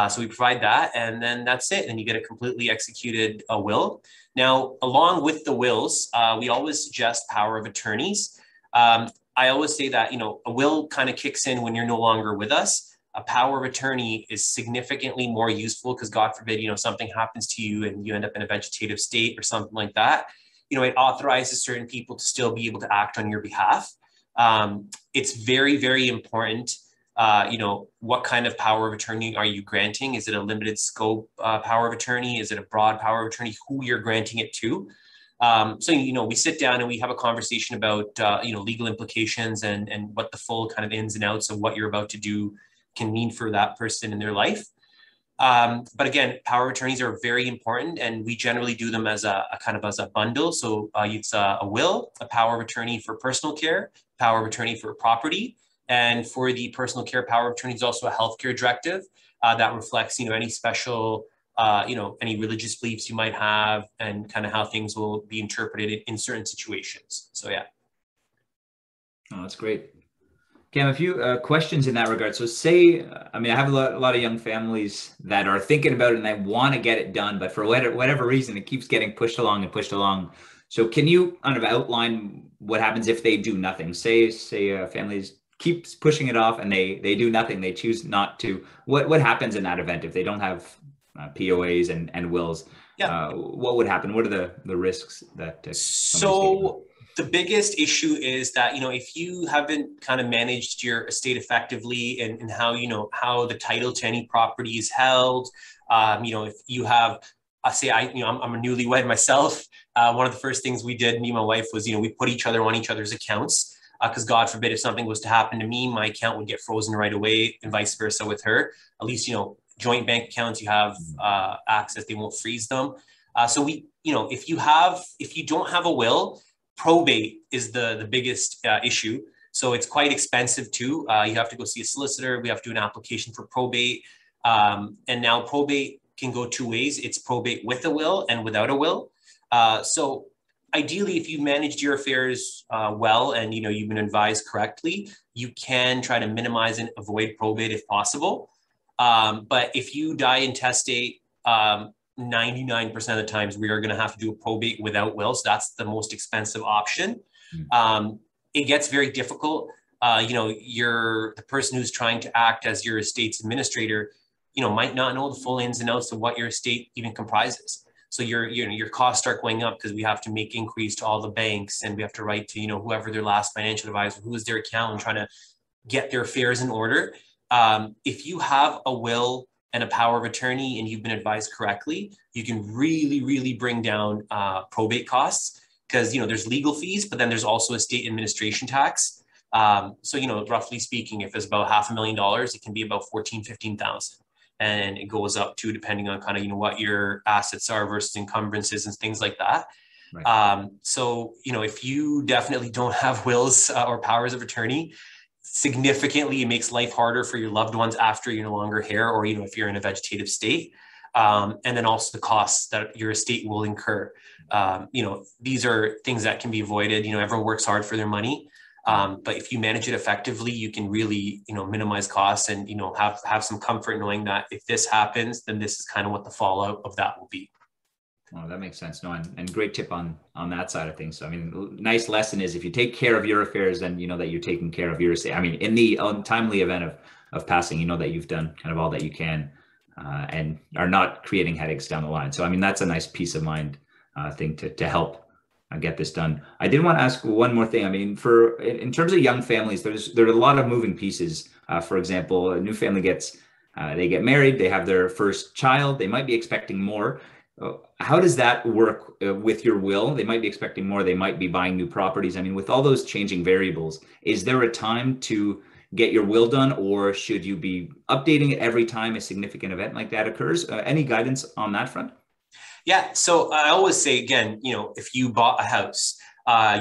So we provide that, and then that's it. And you get a completely executed will. Now, along with the wills, we always suggest power of attorneys. I always say that, you know, a will kind of kicks in when you're no longer with us. A power of attorney is significantly more useful because, God forbid, you know, something happens to you and you end up in a vegetative state or something like that. You know, it authorizes certain people to still be able to act on your behalf. It's very, very important, you know, what kind of power of attorney are you granting? Is it a limited scope power of attorney? Is it a broad power of attorney? Who you're granting it to? So, you know, we sit down and we have a conversation about, you know, legal implications and what the full kind of ins and outs of what you're about to do can mean for that person in their life. But again, power of attorneys are very important, and we generally do them as a kind of as a bundle. So it's a will, a power of attorney for personal care, power of attorney for property, and for the personal care power of attorney is also a healthcare directive that reflects, you know, any special, you know, any religious beliefs you might have and kind of how things will be interpreted in certain situations. So yeah. Oh, that's great. Kam, a few questions in that regard. So say, I mean, I have a lot of young families that are thinking about it and they want to get it done, but for whatever reason, it keeps getting pushed along and pushed along. So can you kind of outline what happens if they do nothing? Say families keeps pushing it off and they do nothing, they choose not to. What happens in that event if they don't have POAs and wills? Yeah. What would happen? What are the risks that so the biggest issue is that, you know, if you haven't kind of managed your estate effectively and how, you know, how the title to any property is held, you know, if you have, you know, I'm a newlywed myself. One of the first things we did, me and my wife, was, you know, we put each other on each other's accounts because, God forbid, if something was to happen to me, my account would get frozen right away, and vice versa with her. At least, you know, joint bank accounts, you have access, they won't freeze them. So we, you know, if you don't have a will, probate is the biggest issue. So it's quite expensive too. You have to go see a solicitor. We have to do an application for probate. And now probate can go two ways. It's probate with a will and without a will. So ideally, if you managed your affairs well and, you know, you've been advised correctly, you can try to minimize and avoid probate if possible. But if you die intestate, 99% of the times we are going to have to do a probate without will. So that's the most expensive option. It gets very difficult. the person who's trying to act as your estate's administrator, might not know the full ins and outs of what your estate even comprises. So your costs start going up because we have to make inquiries to all the banks, and we have to write to, whoever their last financial advisor, who is their accountant, trying to get their affairs in order. If you have a will and a power of attorney and you've been advised correctly, you can really, really bring down probate costs, because, there's legal fees, but then there's also estate administration tax. So, roughly speaking, if it's about $500,000, it can be about 14, 15,000. And it goes up to, depending on kind of, what your assets are versus encumbrances and things like that. Right. So, if you definitely don't have wills or powers of attorney, significantly it makes life harder for your loved ones after you're no longer here, or, if you're in a vegetative state. And then also the costs that your estate will incur. These are things that can be avoided. Everyone works hard for their money. But if you manage it effectively, you can really, minimize costs and, have some comfort knowing that if this happens, then this is kind of what the fallout of that will be. Oh, that makes sense. No, and great tip on that side of things. So, nice lesson is if you take care of your affairs, then, that you're taking care of your estate. In the untimely event of passing, that you've done kind of all that you can, and are not creating headaches down the line. So, that's a nice peace of mind thing to help get this done. I did want to ask one more thing. In terms of young families, there are a lot of moving pieces. For example, a new family they get married, they have their first child, they might be expecting more. How does that work with your will? They might be expecting more, they might be buying new properties. With all those changing variables, is there a time to get your will done, or should you be updating it every time a significant event like that occurs? Any guidance on that front? Yeah. So I always say, again, if you bought a house,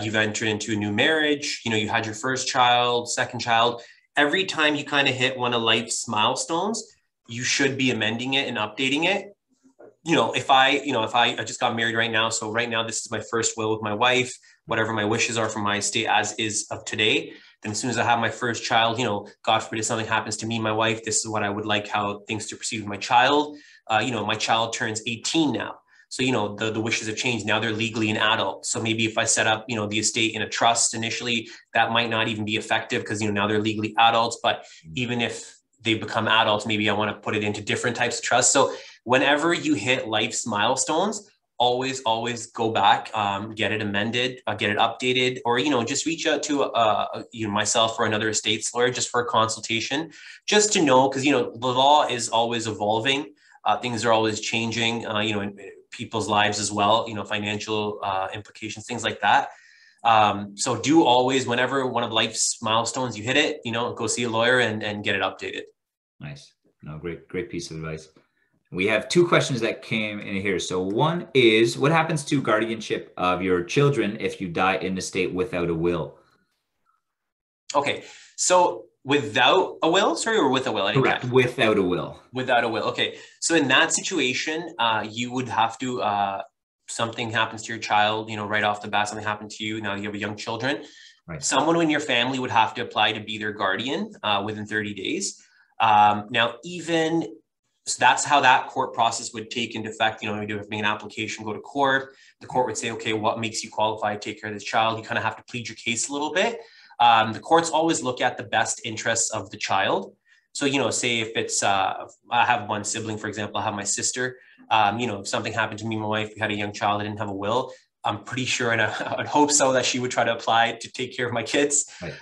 you've entered into a new marriage, you had your first child, second child, every time you kind of hit one of life's milestones, you should be amending it and updating it. If I just got married right now, so right now, this is my first will with my wife, whatever my wishes are for my estate as is of today. Then as soon as I have my first child, God forbid if something happens to me and my wife, this is what I would like how things to proceed with my child. My child turns 18 now. So, the wishes have changed. Now they're legally an adult. So maybe if I set up, the estate in a trust initially, that might not even be effective because, now they're legally adults. But even if they become adults, maybe I want to put it into different types of trusts. So whenever you hit life's milestones, always go back, get it amended, get it updated, or, just reach out to myself or another estates lawyer just for a consultation, just to know, because, the law is always evolving. Things are always changing, in people's lives as well, financial implications, things like that. So do always, whenever one of life's milestones you hit it, go see a lawyer and get it updated. Nice. No, great piece of advice. We have two questions that came in here. So one is, what happens to guardianship of your children if you die in the state without a will? Okay. So without a will, or with a will? Correct. Without a will. Without a will. Okay. So in that situation, you would have to, something happens to your child, right off the bat, something happened to you. Now you have young children. Right. Someone in your family would have to apply to be their guardian within 30 days. So that's how that court process would take into effect. You do have to make an application, go to court. The court would say, okay, what makes you qualify to take care of this child? You kind of have to plead your case a little bit. The courts always look at the best interests of the child. So, say if it's, I have one sibling, for example, I have my sister, if something happened to me and my wife, we had a young child, I didn't have a will, I'm pretty sure, and I'd hope so, that she would try to apply to take care of my kids. Right.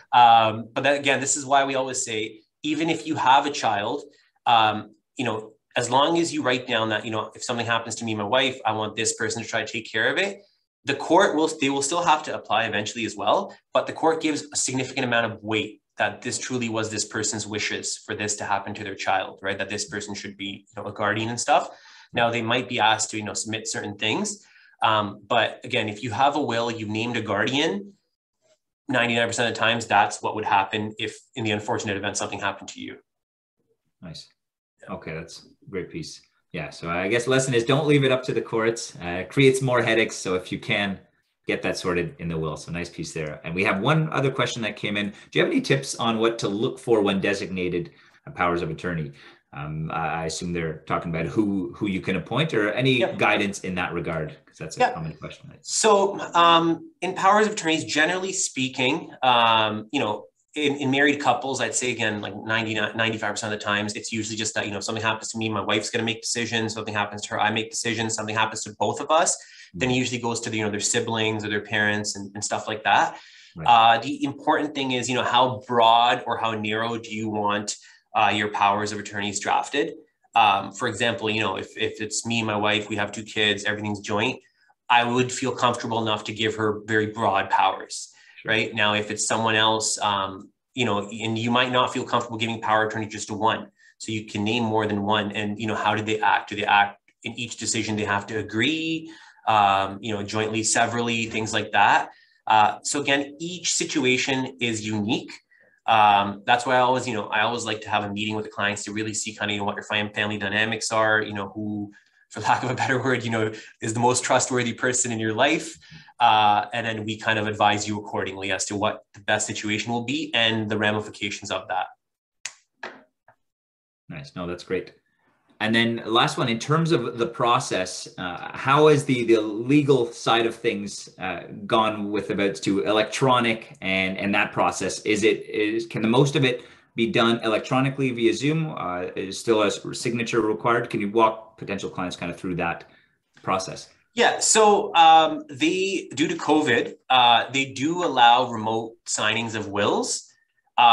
But then again, this is why we always say, even if you have a child, as long as you write down that, if something happens to me and my wife, I want this person to try to take care of it. The court they will still have to apply eventually as well, but the court gives a significant amount of weight that this truly was this person's wishes for this to happen to their child, right? That this person should be, a guardian and stuff. Now they might be asked to, submit certain things. But again, if you have a will, you've named a guardian, 99% of the times, that's what would happen if in the unfortunate event, something happened to you. Nice. Okay. That's a great piece. Yeah. So I guess lesson is don't leave it up to the courts. It creates more headaches. So if you can get that sorted in the will. So nice piece there. And we have one other question that came in. Do you have any tips on what to look for when designated powers of attorney? I assume they're talking about who you can appoint, or any guidance in that regard, because that's a common question. So in powers of attorneys, generally speaking, in married couples, I'd say again, like 95% of the times, it's usually just that, if something happens to me, my wife's going to make decisions, something happens to her, I make decisions, something happens to both of us, then it usually goes to their siblings or their parents and stuff like that. Right. The important thing is, how broad or how narrow do you want your powers of attorneys drafted? For example, if it's me and my wife, we have 2 kids, everything's joint, I would feel comfortable enough to give her very broad powers. Right now, if it's someone else, and you might not feel comfortable giving power of attorney just to one, so you can name more than one. And how do they act? Do they act in each decision? They have to agree, jointly, severally, things like that. So again, each situation is unique. That's why I always like to have a meeting with the clients to really see kind of what your family dynamics are. Who, for lack of a better word, is the most trustworthy person in your life. And then we kind of advise you accordingly as to what the best situation will be and the ramifications of that. Nice. No, that's great. And then last one, in terms of the process, how has the legal side of things gone with regards to electronic and that process? Can the most of it be done electronically via Zoom? Is still a signature required? Can you walk potential clients kind of through that process? Yeah, so due to COVID, they do allow remote signings of wills. But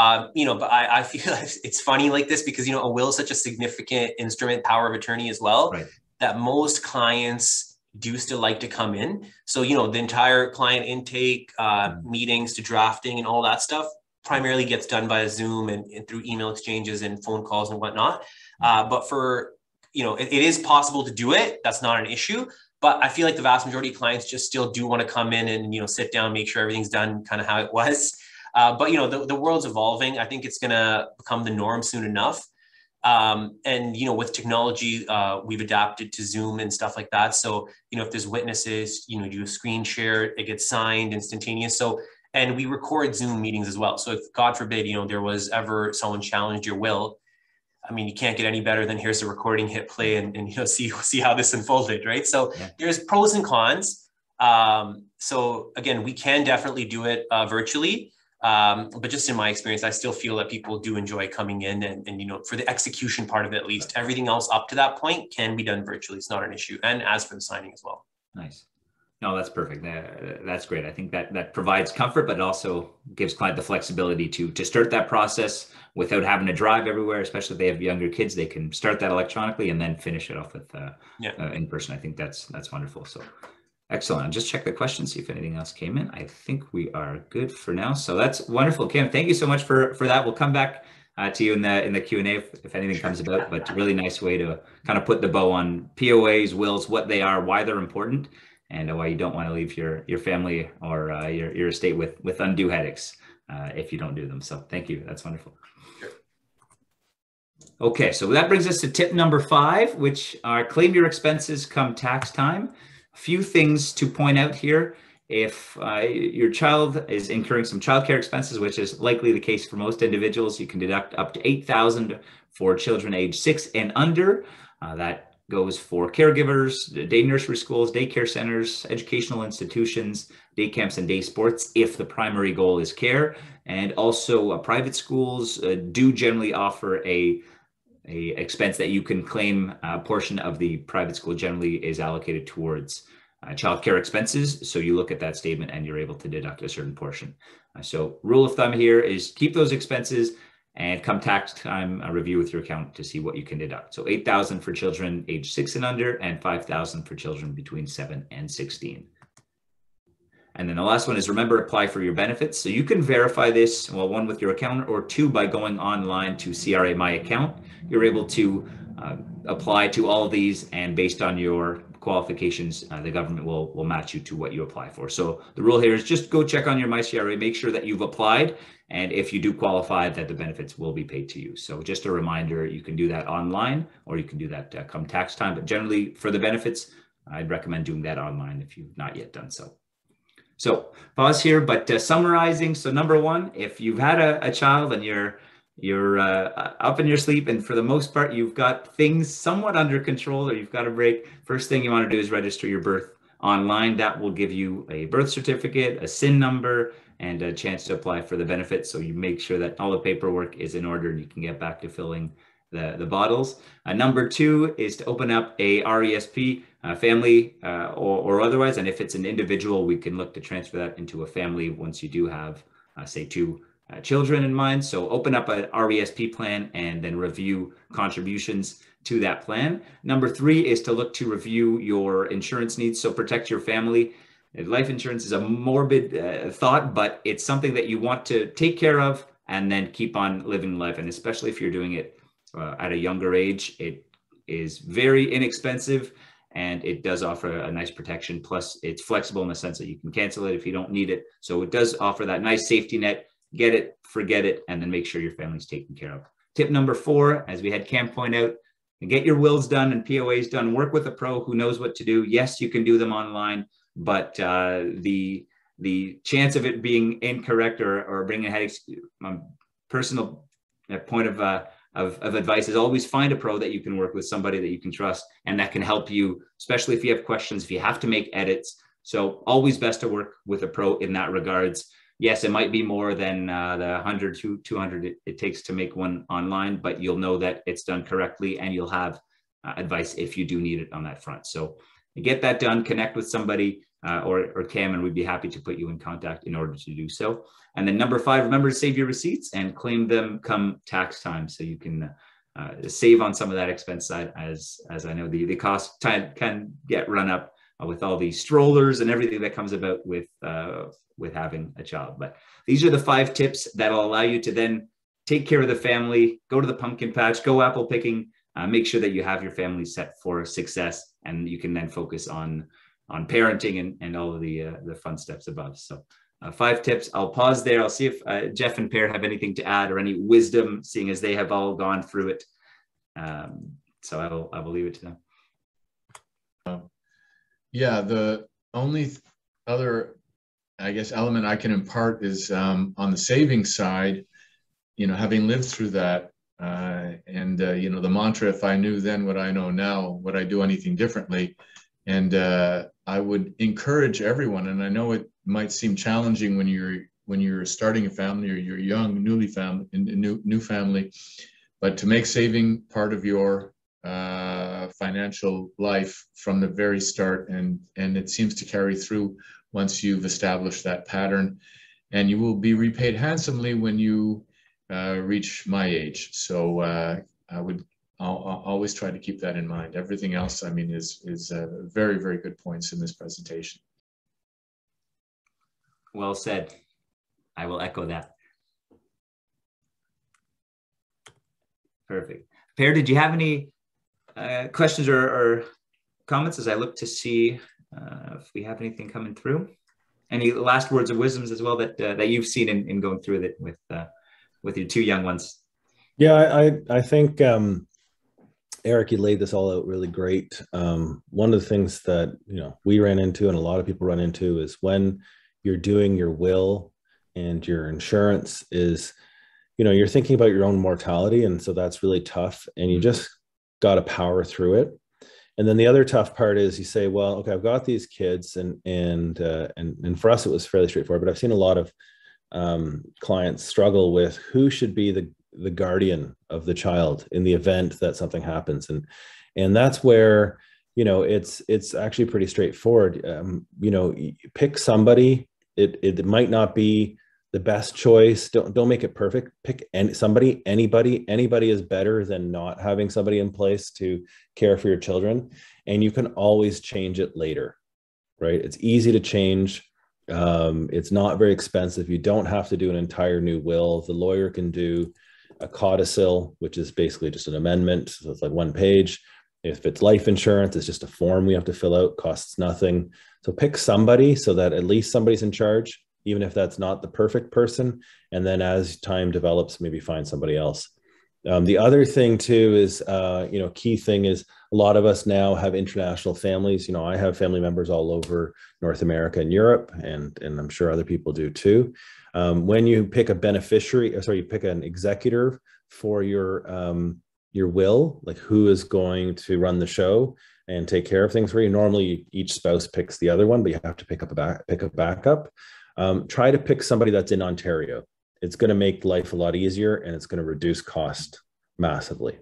I feel like it's funny like this because, a will is such a significant instrument, power of attorney as well, right, that most clients do still like to come in. So, the entire client intake, meetings to drafting and all that stuff primarily gets done by Zoom and through email exchanges and phone calls and whatnot. But for, it is possible to do it. That's not an issue. But I feel like the vast majority of clients just still do want to come in and, sit down, make sure everything's done kind of how it was. But, the world's evolving. I think it's going to become the norm soon enough. And, with technology, we've adapted to Zoom and stuff like that. So, if there's witnesses, you do a screen share, it gets signed instantaneous. So, and we record Zoom meetings as well. So if God forbid, there was ever someone challenged your will, I mean, you can't get any better than here's the recording, hit play and see how this unfolded, right? So yeah, there's pros and cons. So again, we can definitely do it virtually. But just in my experience, I still feel that people do enjoy coming in and for the execution part of it, at least everything else up to that point can be done virtually. It's not an issue. And as for the signing as well. Nice. No, that's perfect. That's great. I think that provides comfort, but it also gives client the flexibility to start that process without having to drive everywhere, especially if they have younger kids. They can start that electronically and then finish it off with in person. I think that's wonderful. So excellent. I'll just check the questions, see if anything else came in. I think we are good for now. So that's wonderful. Kim, thank you so much for that. We'll come back to you in the Q&A if anything comes about, but really nice way to kind of put the bow on POAs, wills, what they are, why they're important, and why you don't want to leave your family or your estate with undue headaches if you don't do them. So thank you. That's wonderful. Sure. Okay, so that brings us to tip number 5, which are claim your expenses come tax time. A few things to point out here. If your child is incurring some childcare expenses, which is likely the case for most individuals, you can deduct up to $8,000 for children age 6 and under. That goes for caregivers, day nursery schools, daycare centers, educational institutions, day camps, and day sports if the primary goal is care. And also private schools do generally offer a expense that you can claim. A portion of the private school generally is allocated towards child care expenses. So you look at that statement and you're able to deduct a certain portion. So rule of thumb here is keep those expenses and come tax time, review with your accountant to see what you can deduct. So $8,000 for children age 6 and under, and $5,000 for children between 7 and 16. And then the last one is remember, apply for your benefits. So you can verify this, well, 1 with your accountant, or 2 by going online to CRA My Account. You're able to apply to all of these, and based on your qualifications, the government will match you to what you apply for. So the rule here is just go check on your MyCRA, make sure that you've applied, and if you do qualify, that the benefits will be paid to you. So just a reminder, you can do that online, or you can do that come tax time. But generally, for the benefits, I'd recommend doing that online if you've not yet done so. So pause here, but summarizing. So number 1, if you've had a child and you're up in your sleep, and for the most part, you've got things somewhat under control, or you've got a break, first thing you want to do is register your birth online. That will give you a birth certificate, a SIN number, and a chance to apply for the benefits. So you make sure that all the paperwork is in order and you can get back to filling the bottles. Number 2 is to open up a RESP, family or otherwise. And if it's an individual, we can look to transfer that into a family once you do have, say, 2 children in mind. So open up a RESP plan and then review contributions to that plan. Number 3 is to look to review your insurance needs. So protect your family. Life insurance is a morbid thought, but it's something that you want to take care of and then keep on living life. And especially if you're doing it at a younger age, it is very inexpensive and it does offer a nice protection. Plus it's flexible in the sense that you can cancel it if you don't need it. So it does offer that nice safety net. Get it, forget it, and then make sure your family's taken care of. Tip number 4, as we had Kam point out, get your wills done and POAs done. Work with a pro who knows what to do. Yes, you can do them online, but the chance of it being incorrect or bringing headaches, personal point of advice is always find a pro that you can work with, somebody that you can trust and that can help you, especially if you have questions, if you have to make edits. So always best to work with a pro in that regards. Yes, it might be more than the 100 to 200 it takes to make one online, but you'll know that it's done correctly and you'll have advice if you do need it on that front. So get that done, connect with somebody or Kam, and we'd be happy to put you in contact in order to do so. And then number 5, remember to save your receipts and claim them come tax time. So you can save on some of that expense side, as I know the cost can get run up with all the strollers and everything that comes about with having a child. But these are the 5 tips that'll allow you to then take care of the family, go to the pumpkin patch, go apple picking, make sure that you have your family set for success, and you can then focus on parenting and all of the fun steps above. So 5 tips. I'll pause there. I'll see if Jeff and Per have anything to add or any wisdom, seeing as they have all gone through it. So I will leave it to them. Yeah, the only other, I guess, element I can impart is on the savings side, having lived through that, and the mantra, if I knew then what I know now, would I do anything differently? And I would encourage everyone, and I know it might seem challenging when you're starting a family or you're young, new family, but to make saving part of your financial life from the very start, and it seems to carry through once you've established that pattern, and you will be repaid handsomely when you reach my age. So I'll always try to keep that in mind. Everything else, I mean, is very, very good points in this presentation. Well said. I will echo that. Perfect. Per, did you have any questions or comments as I look to see if we have anything coming through? Any last words of wisdoms as well that you've seen in going through it with your 2 young ones? Yeah, I think Erik, you laid this all out really great. One of the things that we ran into and a lot of people run into is when you're doing your will and your insurance is, you're thinking about your own mortality, and so that's really tough, and you just got to power through it. And then the other tough part is you say, well, okay, I've got these kids, and for us it was fairly straightforward, but I've seen a lot of clients struggle with who should be the guardian of the child in the event that something happens, and that's where it's actually pretty straightforward. Pick somebody. It might not be the best choice. Don't make it perfect. Pick anybody is better than not having somebody in place to care for your children, and you can always change it later, right? It's easy to change. It's not very expensive. You don't have to do an entire new will. The lawyer can do a codicil, which is basically just an amendment. So it's like 1 page. If it's life insurance, it's just a form we have to fill out, costs nothing. So pick somebody so that at least somebody's in charge, even if that's not the perfect person. And then as time develops, maybe find somebody else. The other thing too is, key thing is a lot of us now have international families. I have family members all over North America and Europe, and I'm sure other people do too. When you pick a you pick an executor for your will, like who is going to run the show and take care of things for you. Normally each spouse picks the other one, but you have to pick a backup. Try to pick somebody that's in Ontario. It's going to make life a lot easier, and it's going to reduce cost massively.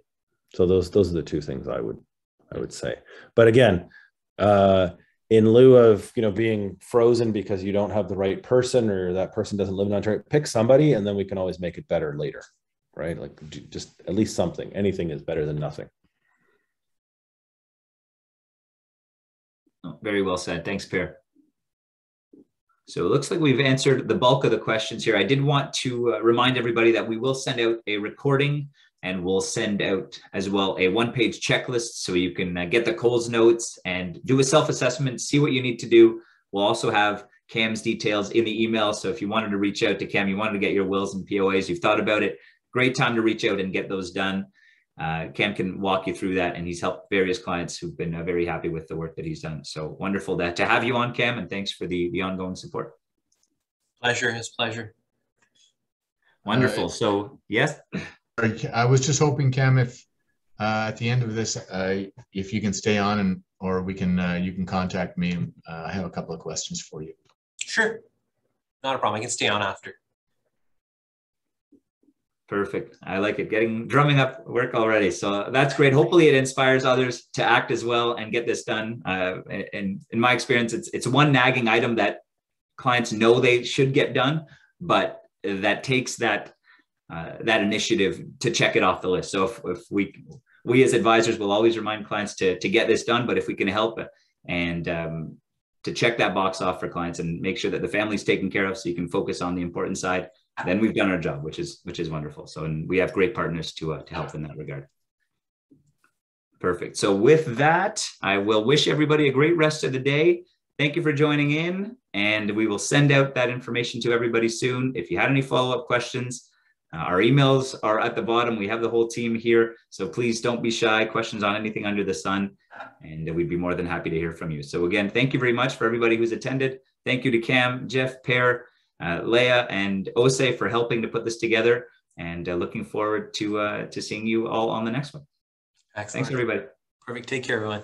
So those are the two things I would say. But again, in lieu of being frozen because you don't have the right person or that person doesn't live in Ontario, pick somebody, and then we can always make it better later, right? Like just at least something. Anything is better than nothing. Oh, very well said. Thanks, Per. So it looks like we've answered the bulk of the questions here. I did want to remind everybody that we will send out a recording, and we'll send out as well a one-page checklist so you can get the Coles notes and do a self-assessment, see what you need to do. We'll also have Kam's details in the email. So if you wanted to reach out to Kam, you wanted to get your wills and POAs, you've thought about it, great time to reach out and get those done. Kam can walk you through that, and he's helped various clients who've been very happy with the work that he's done. So wonderful to have you on, Kam, and thanks for the ongoing support. Pleasure, his pleasure. Wonderful. So yes. I was just hoping, Kam, if at the end of this, if you can stay on or we can, you can contact me. I have a couple of questions for you. Sure. Not a problem. I can stay on after. Perfect. I like it. Drumming up work already. So that's great. Hopefully it inspires others to act as well and get this done. And in my experience, it's one nagging item that clients know they should get done, but that takes that initiative to check it off the list. So if we as advisors will always remind clients to get this done, but if we can help and to check that box off for clients and make sure that the family's taken care of so you can focus on the important side, then we've done our job, which is wonderful. So, and we have great partners to help in that regard. Perfect. So with that, I will wish everybody a great rest of the day. Thank you for joining in, and we will send out that information to everybody soon. If you had any follow-up questions, our emails are at the bottom. We have the whole team here, so please don't be shy. Questions on anything under the sun, and we'd be more than happy to hear from you. So again, thank you very much for everybody who's attended. Thank you to Kam, Jeff, Per, Leah, and Ose for helping to put this together, and looking forward to seeing you all on the next one. Excellent. Thanks, everybody. Perfect. Take care, everyone.